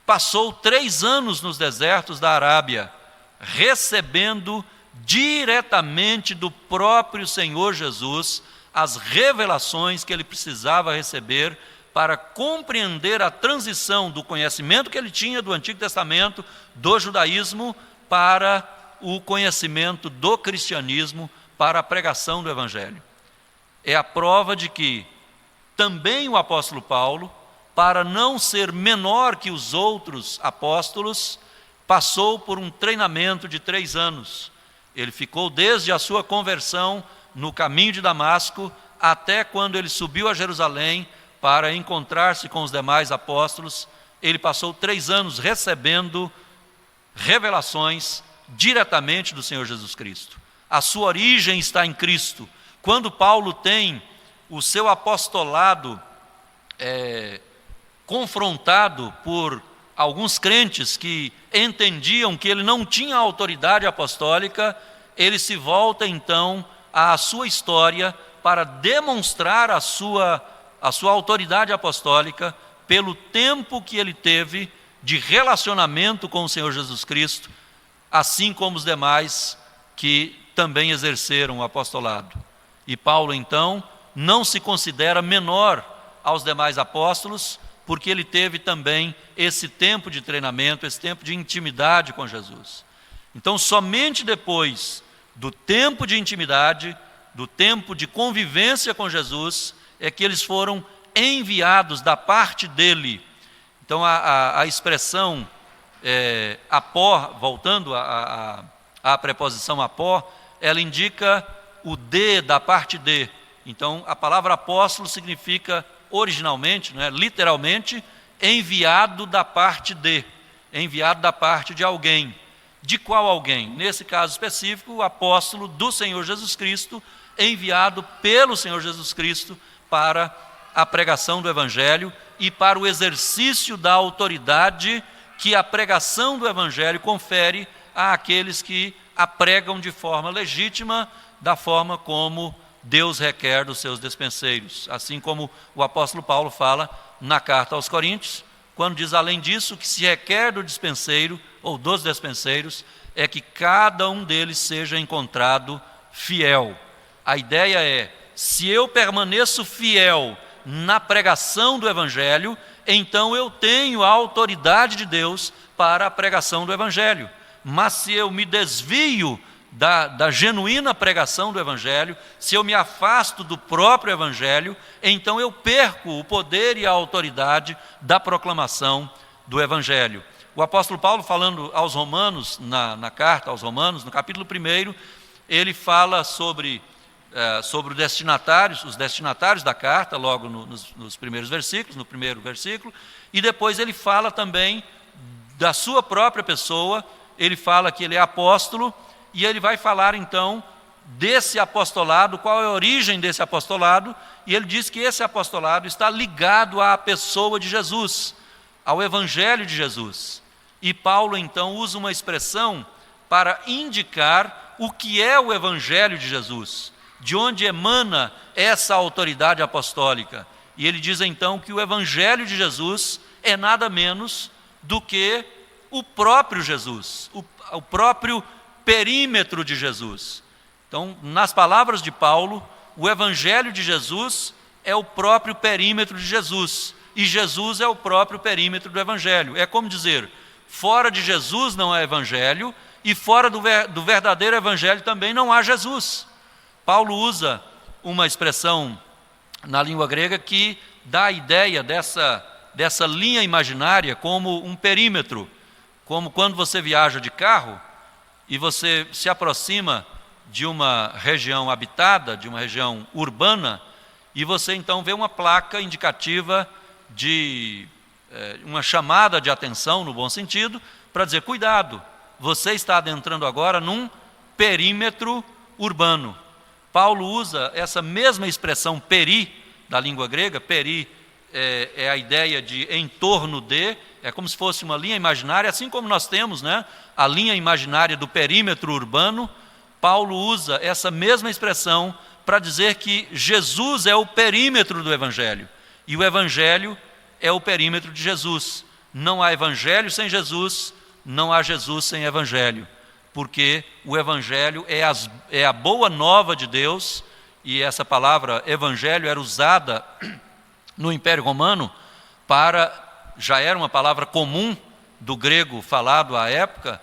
passou 3 anos nos desertos da Arábia, recebendo diretamente do próprio Senhor Jesus as revelações que ele precisava receber para compreender a transição do conhecimento que ele tinha do Antigo Testamento, do judaísmo, para o conhecimento do cristianismo, para a pregação do Evangelho. É a prova de que também o apóstolo Paulo, para não ser menor que os outros apóstolos, passou por um treinamento de 3 anos. Ele ficou desde a sua conversão no caminho de Damasco até quando ele subiu a Jerusalém para encontrar-se com os demais apóstolos. Ele passou 3 anos recebendo revelações diretamente do Senhor Jesus Cristo. A sua origem está em Cristo. Quando Paulo tem o seu apostolado confrontado por alguns crentes que entendiam que ele não tinha autoridade apostólica, ele se volta então à sua história para demonstrar a sua autoridade apostólica pelo tempo que ele teve de relacionamento com o Senhor Jesus Cristo, assim como os demais que também exerceram o apostolado. E Paulo então não se considera menor aos demais apóstolos, porque ele teve também esse tempo de treinamento, esse tempo de intimidade com Jesus. Então, somente depois do tempo de intimidade, do tempo de convivência com Jesus, é que eles foram enviados da parte dele. Então, a expressão apó, voltando à preposição apó, ela indica o de da parte de. Então, a palavra apóstolo significa originalmente, literalmente, enviado da parte de, enviado da parte de alguém. De qual alguém? Nesse caso específico, o apóstolo do Senhor Jesus Cristo, enviado pelo Senhor Jesus Cristo para a pregação do Evangelho e para o exercício da autoridade que a pregação do Evangelho confere àqueles que a pregam de forma legítima, da forma como Deus requer dos seus despenseiros, assim como o apóstolo Paulo fala na carta aos Coríntios, quando diz, além disso, que se requer do dispenseiro, ou dos despenseiros, é que cada um deles seja encontrado fiel. A ideia é, se eu permaneço fiel na pregação do Evangelho, então eu tenho a autoridade de Deus para a pregação do Evangelho. Mas se eu me desvio da genuína pregação do Evangelho, se eu me afasto do próprio Evangelho, então eu perco o poder e a autoridade da proclamação do Evangelho. O apóstolo Paulo, falando aos Romanos, na carta aos Romanos, no capítulo 1, ele fala sobre os destinatários da carta, logo nos primeiros versículos, no primeiro versículo, e depois ele fala também da sua própria pessoa. Ele fala que ele é apóstolo, e ele vai falar então desse apostolado, qual é a origem desse apostolado, e ele diz que esse apostolado está ligado à pessoa de Jesus, ao Evangelho de Jesus. E Paulo então usa uma expressão para indicar o que é o Evangelho de Jesus, de onde emana essa autoridade apostólica. E ele diz então que o Evangelho de Jesus é nada menos do que o próprio Jesus, o próprio perímetro de Jesus. Então, nas palavras de Paulo, o Evangelho de Jesus é o próprio perímetro de Jesus, e Jesus é o próprio perímetro do Evangelho. É como dizer, fora de Jesus não há Evangelho, e fora do verdadeiro Evangelho também não há Jesus. Paulo usa uma expressão na língua grega que dá a ideia dessa linha imaginária como um perímetro, como quando você viaja de carro e você se aproxima de uma região habitada, de uma região urbana, e você então vê uma placa indicativa de uma chamada de atenção, no bom sentido, para dizer, cuidado, você está adentrando agora num perímetro urbano. Paulo usa essa mesma expressão peri, da língua grega. Peri é a ideia de em torno de, é como se fosse uma linha imaginária, assim como nós temos, né, a linha imaginária do perímetro urbano. Paulo usa essa mesma expressão para dizer que Jesus é o perímetro do Evangelho, e o Evangelho é o perímetro de Jesus. Não há Evangelho sem Jesus, não há Jesus sem Evangelho, porque o Evangelho é a boa nova de Deus, e essa palavra Evangelho era usada no Império Romano já era uma palavra comum do grego falado à época,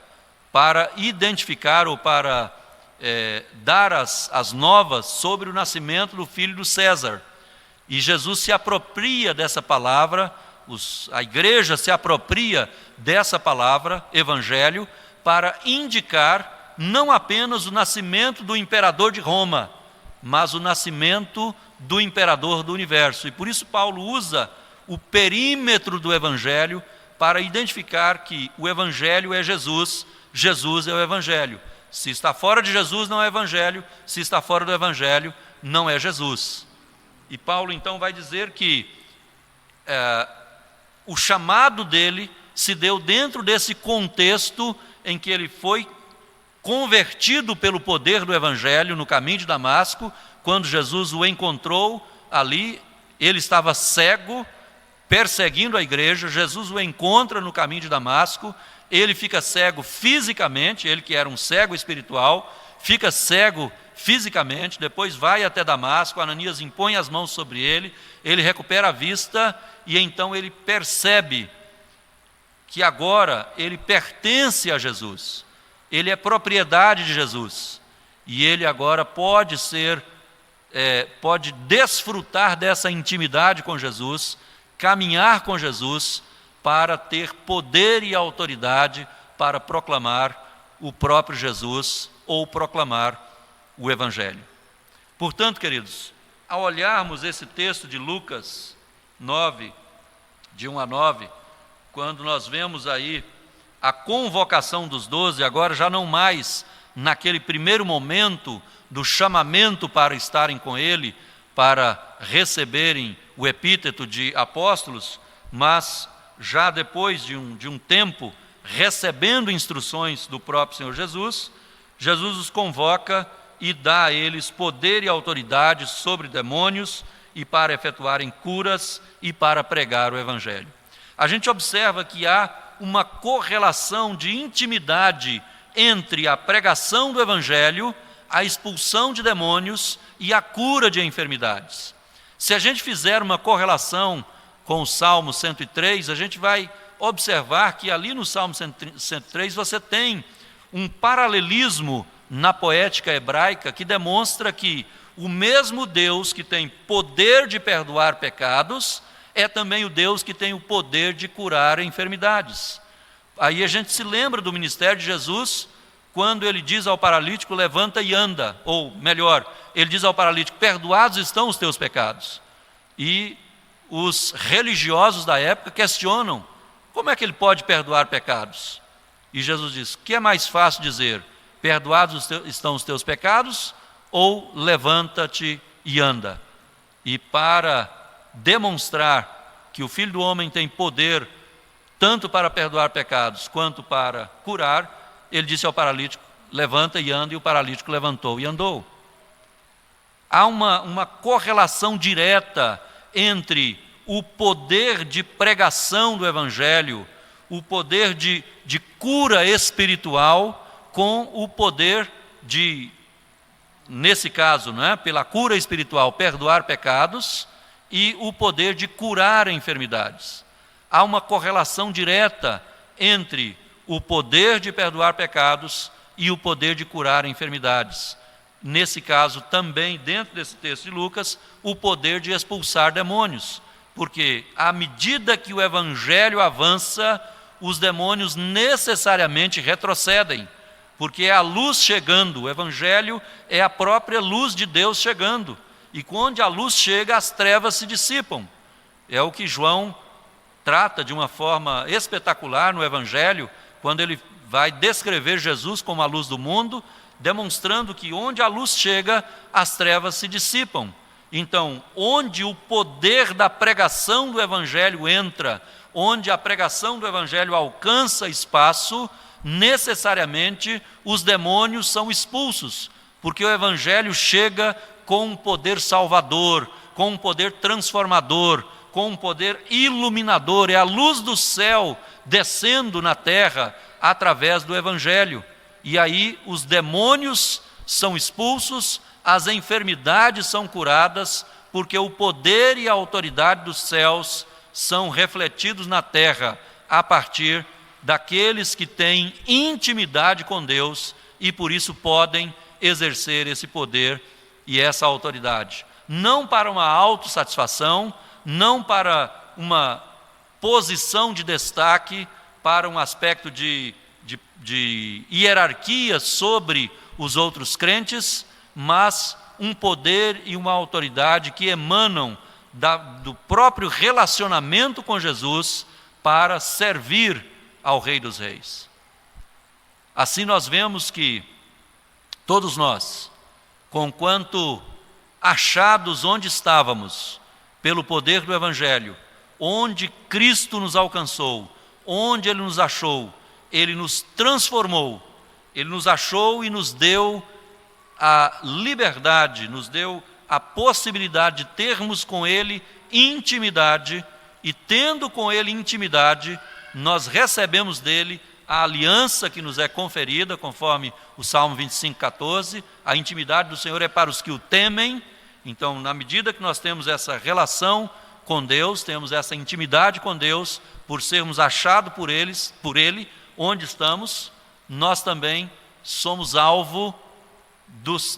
para identificar ou para dar as novas sobre o nascimento do filho do César. E Jesus se apropria dessa palavra, a igreja se apropria dessa palavra, Evangelho, para indicar não apenas o nascimento do imperador de Roma, mas o nascimento do imperador do universo. E por isso Paulo usa o perímetro do Evangelho para identificar que o Evangelho é Jesus, Jesus é o Evangelho. Se está fora de Jesus, não é Evangelho. Se está fora do Evangelho, não é Jesus. E Paulo então vai dizer que o chamado dele se deu dentro desse contexto em que ele foi convertido pelo poder do Evangelho no caminho de Damasco. Quando Jesus o encontrou ali, ele estava cego, perseguindo a igreja. Jesus o encontra no caminho de Damasco, ele fica cego fisicamente, ele que era um cego espiritual, fica cego fisicamente, depois vai até Damasco, Ananias impõe as mãos sobre ele, ele recupera a vista, e então ele percebe que agora ele pertence a Jesus, ele é propriedade de Jesus, e ele agora pode desfrutar dessa intimidade com Jesus, caminhar com Jesus, para ter poder e autoridade para proclamar o próprio Jesus ou proclamar o Evangelho. Portanto, queridos, ao olharmos esse texto de Lucas 9, de 1 a 9, quando nós vemos aí a convocação dos 12, agora já não mais naquele primeiro momento do chamamento para estarem com ele, para receberem o epíteto de apóstolos, mas já depois de um tempo, recebendo instruções do próprio Senhor Jesus, Jesus os convoca e dá a eles poder e autoridade sobre demônios, e para efetuarem curas e para pregar o Evangelho. A gente observa que há uma correlação de intimidade entre a pregação do Evangelho, a expulsão de demônios e a cura de enfermidades. Se a gente fizer uma correlação com o Salmo 103, a gente vai observar que ali no Salmo 103 você tem um paralelismo na poética hebraica que demonstra que o mesmo Deus que tem poder de perdoar pecados é também o Deus que tem o poder de curar enfermidades. Aí a gente se lembra do ministério de Jesus, quando ele diz ao paralítico, levanta e anda, ou melhor, ele diz ao paralítico, perdoados estão os teus pecados. E os religiosos da época questionam, como é que ele pode perdoar pecados? E Jesus diz, o que é mais fácil dizer, perdoados estão os teus pecados, ou levanta-te e anda? E para demonstrar que o Filho do Homem tem poder tanto para perdoar pecados quanto para curar, ele disse ao paralítico, levanta e anda, e o paralítico levantou e andou. Há uma correlação direta entre o poder de pregação do Evangelho, o poder de cura espiritual, com o poder de, nesse caso, pela cura espiritual, perdoar pecados, e o poder de curar enfermidades. Há uma correlação direta entre o poder de perdoar pecados e o poder de curar enfermidades. Nesse caso, também, dentro desse texto de Lucas, o poder de expulsar demônios. Porque, à medida que o Evangelho avança, os demônios necessariamente retrocedem. Porque é a luz chegando, o Evangelho é a própria luz de Deus chegando. E quando a luz chega, as trevas se dissipam. É o que João trata de uma forma espetacular no Evangelho, quando ele vai descrever Jesus como a luz do mundo, demonstrando que onde a luz chega, as trevas se dissipam. Então, onde o poder da pregação do Evangelho entra, onde a pregação do Evangelho alcança espaço, necessariamente os demônios são expulsos, porque o Evangelho chega com um poder salvador, com um poder transformador, com um poder iluminador. É a luz do céu descendo na terra através do Evangelho. E aí os demônios são expulsos, as enfermidades são curadas, porque o poder e a autoridade dos céus são refletidos na terra a partir daqueles que têm intimidade com Deus e por isso podem exercer esse poder e essa autoridade. Não para uma autossatisfação, não para uma posição de destaque, para um aspecto de hierarquia sobre os outros crentes, mas um poder e uma autoridade que emanam do próprio relacionamento com Jesus para servir ao Rei dos Reis. Assim nós vemos que todos nós, conquanto achados onde estávamos, pelo poder do Evangelho, onde Cristo nos alcançou, onde Ele nos achou, Ele nos transformou, Ele nos achou e nos deu a liberdade, nos deu a possibilidade de termos com Ele intimidade, e tendo com Ele intimidade, nós recebemos dele a aliança que nos é conferida, conforme o Salmo 25:14, a intimidade do Senhor é para os que o temem. Então, na medida que nós temos essa relação com Deus, temos essa intimidade com Deus, por sermos achados por Ele, onde estamos, nós também somos alvo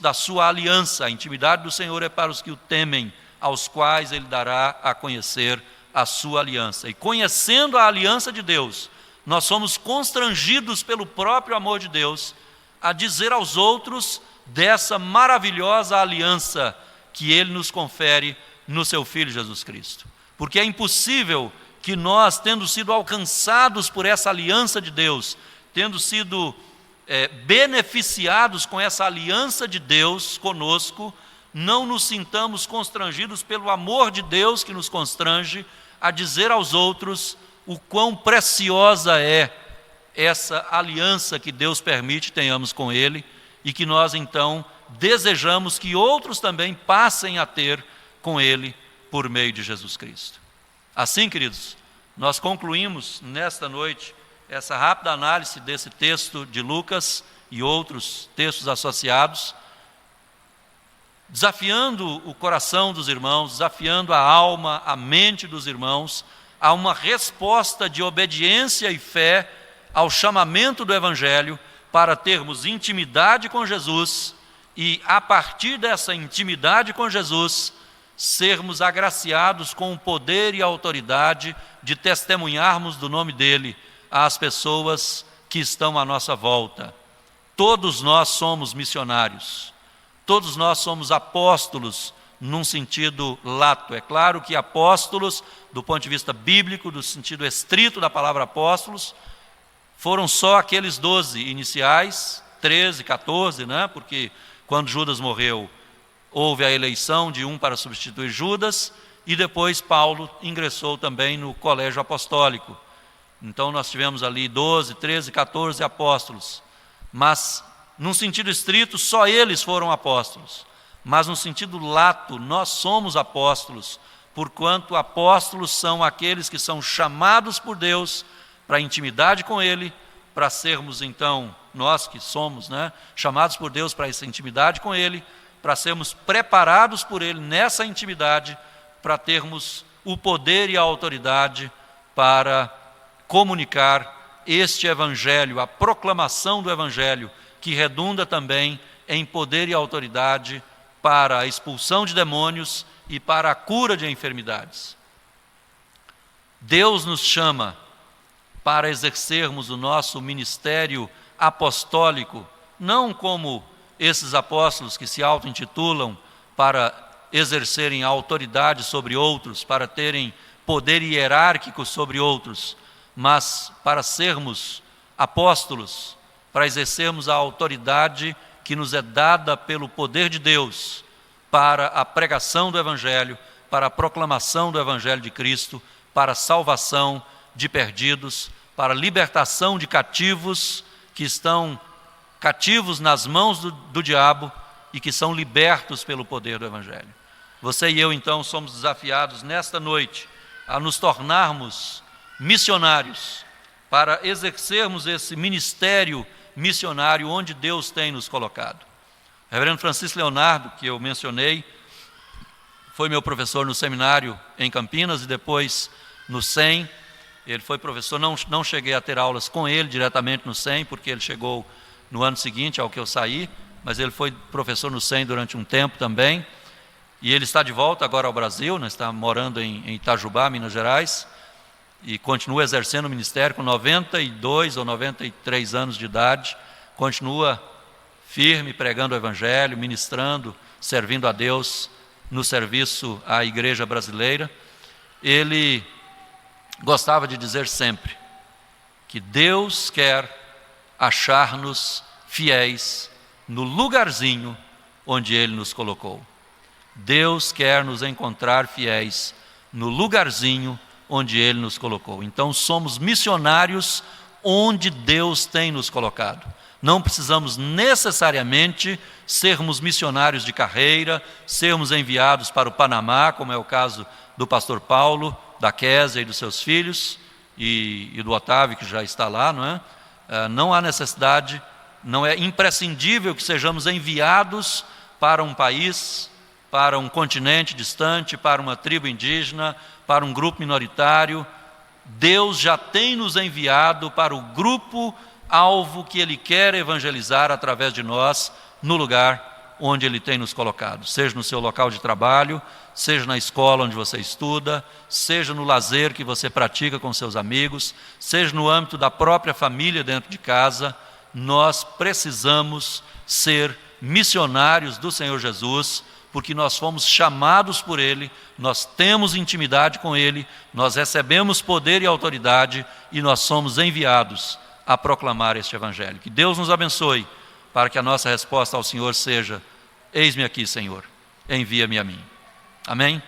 da sua aliança. A intimidade do Senhor é para os que o temem, aos quais Ele dará a conhecer a sua aliança. E conhecendo a aliança de Deus, nós somos constrangidos pelo próprio amor de Deus a dizer aos outros dessa maravilhosa aliança que Ele nos confere no Seu Filho Jesus Cristo. Porque é impossível que nós, tendo sido alcançados por essa aliança de Deus, tendo sido beneficiados com essa aliança de Deus conosco, não nos sintamos constrangidos pelo amor de Deus que nos constrange a dizer aos outros o quão preciosa é essa aliança que Deus permite tenhamos com Ele e que nós então desejamos que outros também passem a ter com Ele por meio de Jesus Cristo. Assim, queridos, nós concluímos nesta noite essa rápida análise desse texto de Lucas e outros textos associados, desafiando o coração dos irmãos, desafiando a alma, a mente dos irmãos, a uma resposta de obediência e fé ao chamamento do Evangelho para termos intimidade com Jesus e, a partir dessa intimidade com Jesus, sermos agraciados com o poder e a autoridade de testemunharmos do nome dEle às pessoas que estão à nossa volta. Todos nós somos missionários, todos nós somos apóstolos num sentido lato. É claro que apóstolos, do ponto de vista bíblico, do sentido estrito da palavra apóstolos, foram só aqueles 12 iniciais, 13, 14, né? Porque quando Judas morreu, houve a eleição de um para substituir Judas, e depois Paulo ingressou também no colégio apostólico. Então nós tivemos ali 12, 13, 14 apóstolos. Mas, num sentido estrito, só eles foram apóstolos. Mas, no sentido lato, nós somos apóstolos, porquanto apóstolos são aqueles que são chamados por Deus para a intimidade com Ele, para sermos, então, nós que somos, né, chamados por Deus para essa intimidade com Ele, para sermos preparados por Ele nessa intimidade, para termos o poder e a autoridade para comunicar este Evangelho, a proclamação do Evangelho, que redunda também em poder e autoridade para a expulsão de demônios e para a cura de enfermidades. Deus nos chama para exercermos o nosso ministério apostólico, não como esses apóstolos que se auto-intitulam para exercerem autoridade sobre outros, para terem poder hierárquico sobre outros, mas para sermos apóstolos, para exercermos a autoridade que nos é dada pelo poder de Deus para a pregação do Evangelho, para a proclamação do Evangelho de Cristo, para a salvação de perdidos, para a libertação de cativos que estão cativos nas mãos do diabo e que são libertos pelo poder do Evangelho. Você e eu, então, somos desafiados nesta noite a nos tornarmos missionários, para exercermos esse ministério missionário onde Deus tem nos colocado. O reverendo Francisco Leonardo, que eu mencionei, foi meu professor no seminário em Campinas e depois no SEM. Ele foi professor, não cheguei a ter aulas com ele diretamente no SEM, porque ele chegou no ano seguinte ao que eu saí, mas ele foi professor no SEM durante um tempo também. E ele está de volta agora ao Brasil, né, está morando em Itajubá, Minas Gerais, e continua exercendo o ministério com 92 ou 93 anos de idade, continua firme, pregando o Evangelho, ministrando, servindo a Deus no serviço à igreja brasileira. Ele gostava de dizer sempre que Deus quer achar-nos fiéis no lugarzinho onde Ele nos colocou. Deus quer nos encontrar fiéis no lugarzinho onde Ele nos colocou. Então somos missionários onde Deus tem nos colocado. Não precisamos necessariamente sermos missionários de carreira, sermos enviados para o Panamá, como é o caso do pastor Paulo, da Kézia e dos seus filhos, e do Otávio, que já está lá, não é? Não há necessidade, não é imprescindível que sejamos enviados para um país, para um continente distante, para uma tribo indígena, para um grupo minoritário. Deus já tem nos enviado para o grupo alvo que Ele quer evangelizar através de nós, no lugar onde Ele tem nos colocado, seja no seu local de trabalho, seja na escola onde você estuda, seja no lazer que você pratica com seus amigos, seja no âmbito da própria família dentro de casa. Nós precisamos ser missionários do Senhor Jesus, porque nós fomos chamados por Ele, nós temos intimidade com Ele, nós recebemos poder e autoridade e nós somos enviados a proclamar este Evangelho. Que Deus nos abençoe para que a nossa resposta ao Senhor seja: eis-me aqui, Senhor, envia-me a mim. Amém?